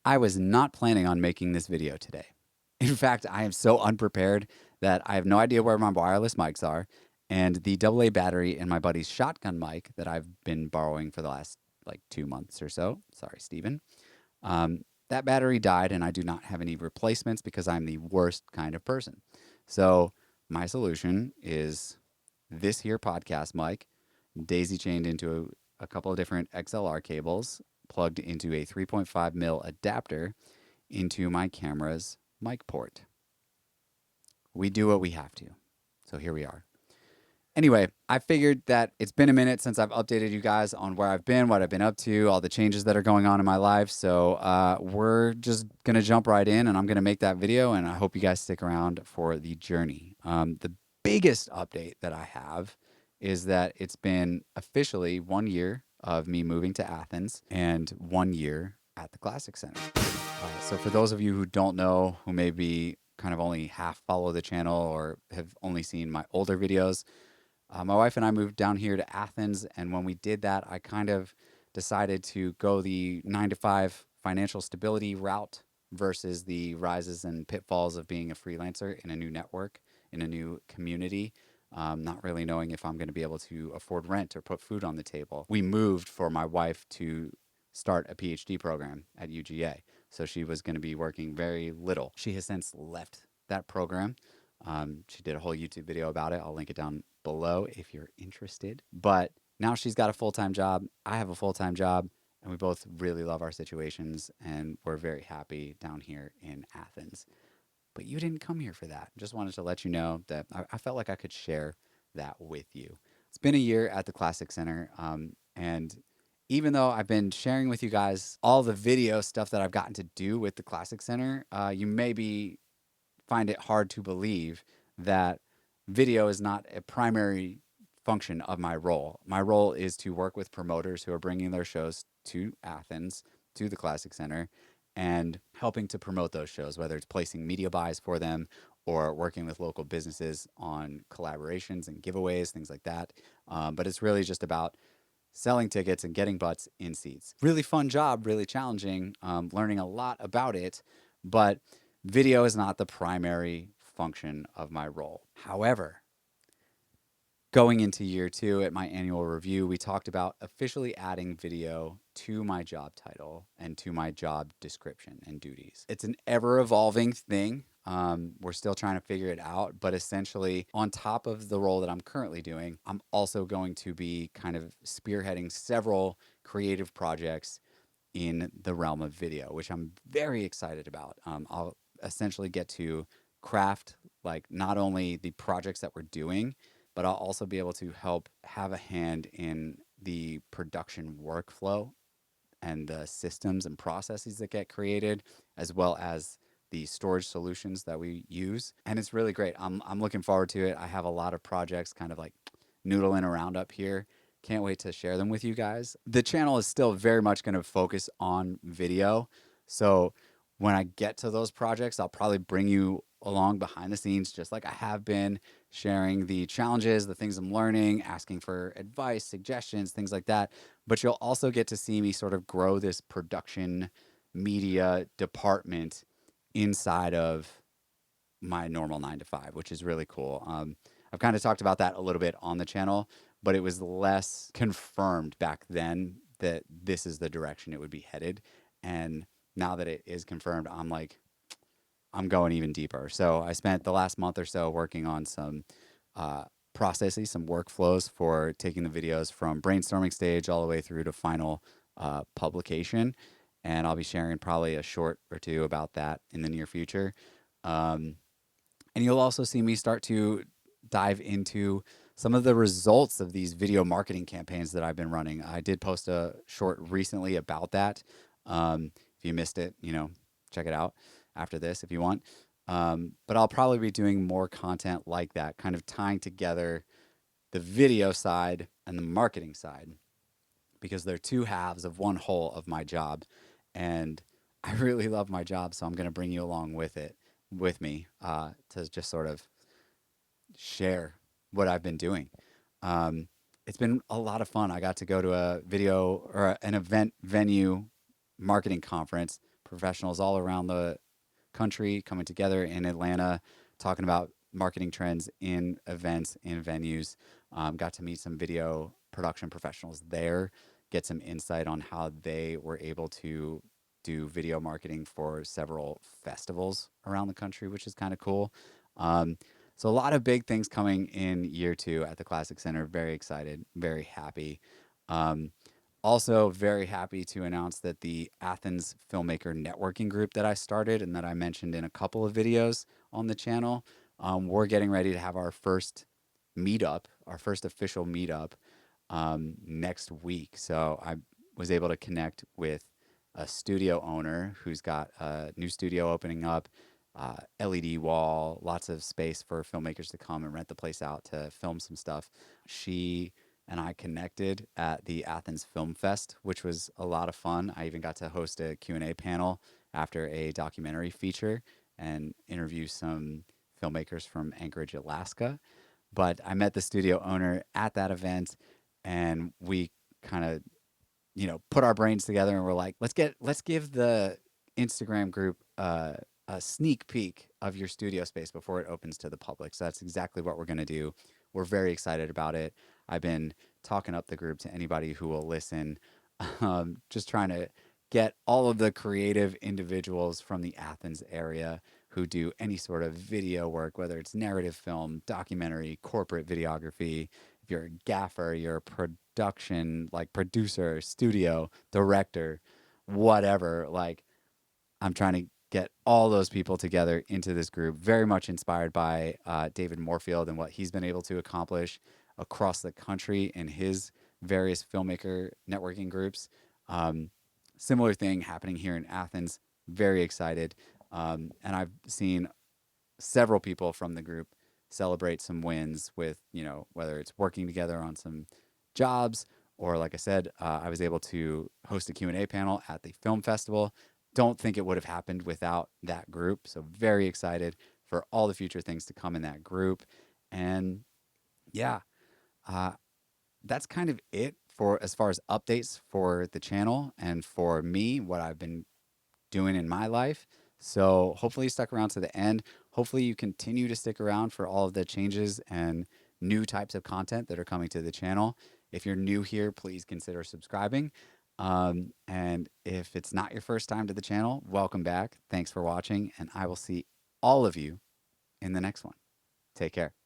I was not planning on making this video today. In fact, I am so unprepared that I have no idea where my wireless mics are. And the AA battery in my buddy's shotgun mic that I've been borrowing for the last like 2 months or so. Sorry, Steven. That battery died, and I do not have any replacements because I'm the worst kind of person. So, my solution is this here podcast mic, daisy chained into a couple of different XLR cables, plugged into a 3.5 mil adapter into my camera's mic port. We do what we have to. So here we are. Anyway, I figured that it's been a minute since I've updated you guys on where I've been, what I've been up to, all the changes that are going on in my life. So we're just going to jump right in, and I'm going to make that video, and I hope you guys stick around for the journey. The biggest update that I have is that it's been officially 1 year of me moving to Athens and 1 year at the Classic Center. So for those of you who don't know, who maybe kind of only half follow the channel or have only seen my older videos, my wife and I moved down here to Athens, and when we did that, I kind of decided to go the 9 to 5 financial stability route versus the rises and pitfalls of being a freelancer in a new network, in a new community, not really knowing if I'm going to be able to afford rent or put food on the table. We moved for my wife to start a PhD program at UGA, so she was going to be working very little. She has since left that program. She did a whole YouTube video about it. I'll link it down below if you're interested. But now she's got a full-time job. I have a full-time job, and we both really love our situations, and we're very happy down here in Athens. But you didn't come here for that. Just wanted to let you know that I felt like I could share that with you. It's been a year at the Classic Center, and even though I've been sharing with you guys all the video stuff that I've gotten to do with the Classic Center, you maybe find it hard to believe that video is not a primary function of my role. My role is to work with promoters who are bringing their shows to Athens, to the Classic Center, and helping to promote those shows, whether it's placing media buys for them or working with local businesses on collaborations and giveaways, things like that. But it's really just about selling tickets and getting butts in seats. Really fun job, really challenging, learning a lot about it, but video is not the primary function of my role. However, going into year 2 at my annual review, we talked about officially adding video to my job title and to my job description and duties. It's an ever evolving thing. We're still trying to figure it out, but essentially, on top of the role that I'm currently doing, I'm also going to be kind of spearheading several creative projects in the realm of video, which I'm very excited about. I'll essentially get to craft like not only the projects that we're doing, but I'll also be able to help have a hand in the production workflow and the systems and processes that get created, as well as the storage solutions that we use. And it's really great. I'm looking forward to it. I have a lot of projects kind of like noodling around up here. Can't wait to share them with you guys. The channel is still very much going to focus on video. So when I get to those projects, I'll probably bring you along behind the scenes, just like I have been, sharing the challenges, the things I'm learning, asking for advice, suggestions, things like that. But you'll also get to see me sort of grow this production media department inside of my normal 9 to 5, which is really cool. I've kind of talked about that a little bit on the channel, but it was less confirmed back then that this is the direction it would be headed. And now that it is confirmed, I'm like, I'm going even deeper. So I spent the last month or so working on some processes, some workflows for taking the videos from brainstorming stage all the way through to final publication. And I'll be sharing probably a short or two about that in the near future. And you'll also see me start to dive into some of the results of these video marketing campaigns that I've been running. I did post a short recently about that. If you missed it, check it out after this if you want. But I'll probably be doing more content like that, kind of tying together the video side and the marketing side, because they're two halves of one whole of my job. And I really love my job, so I'm going to bring you along with me, to just sort of share what I've been doing. It's been a lot of fun. I got to go to a video or an event venue marketing conference professionals all around the country coming together in Atlanta, talking about marketing trends in events, in venues. Got to meet some video production professionals there, get some insight on how they were able to do video marketing for several festivals around the country, which is kind of cool. Um, so a lot of big things coming in year two at the Classic Center. Very excited, very happy. Um, Also, very happy to announce that the Athens Filmmaker Networking Group that I started and that I mentioned in a couple of videos on the channel, we're getting ready to have our first meetup, our first official meetup next week. So I was able to connect with a studio owner who's got a new studio opening up, LED wall, lots of space for filmmakers to come and rent the place out to film some stuff. She and I connected at the Athens Film Fest, which was a lot of fun. I even got to host a Q&A panel after a documentary feature and interview some filmmakers from Anchorage, Alaska. But I met the studio owner at that event, and we kind of put our brains together and we're like, let's give the Instagram group a sneak peek of your studio space before it opens to the public. So that's exactly what we're going to do. We're very excited about it. I've been talking up the group to anybody who will listen, just trying to get all of the creative individuals from the Athens area who do any sort of video work, whether it's narrative film, documentary, corporate videography. If you're a gaffer, you're a production, like producer, studio, director, whatever. Like, I'm trying to get all those people together into this group, very much inspired by David Moorfield and what he's been able to accomplish across the country in his various filmmaker networking groups. Um, Similar thing happening here in Athens. Very excited. And I've seen several people from the group celebrate some wins with, whether it's working together on some jobs or, like I said, I was able to host a Q&A panel at the film festival. Don't think it would have happened without that group. So very excited for all the future things to come in that group. And yeah, uh, that's kind of it for as far as updates for the channel and for me, what I've been doing in my life. So hopefully you stuck around to the end. Hopefully you continue to stick around for all of the changes and new types of content that are coming to the channel. If you're new here, please consider subscribing. And if it's not your first time to the channel, welcome back. Thanks for watching, and I will see all of you in the next one. Take care.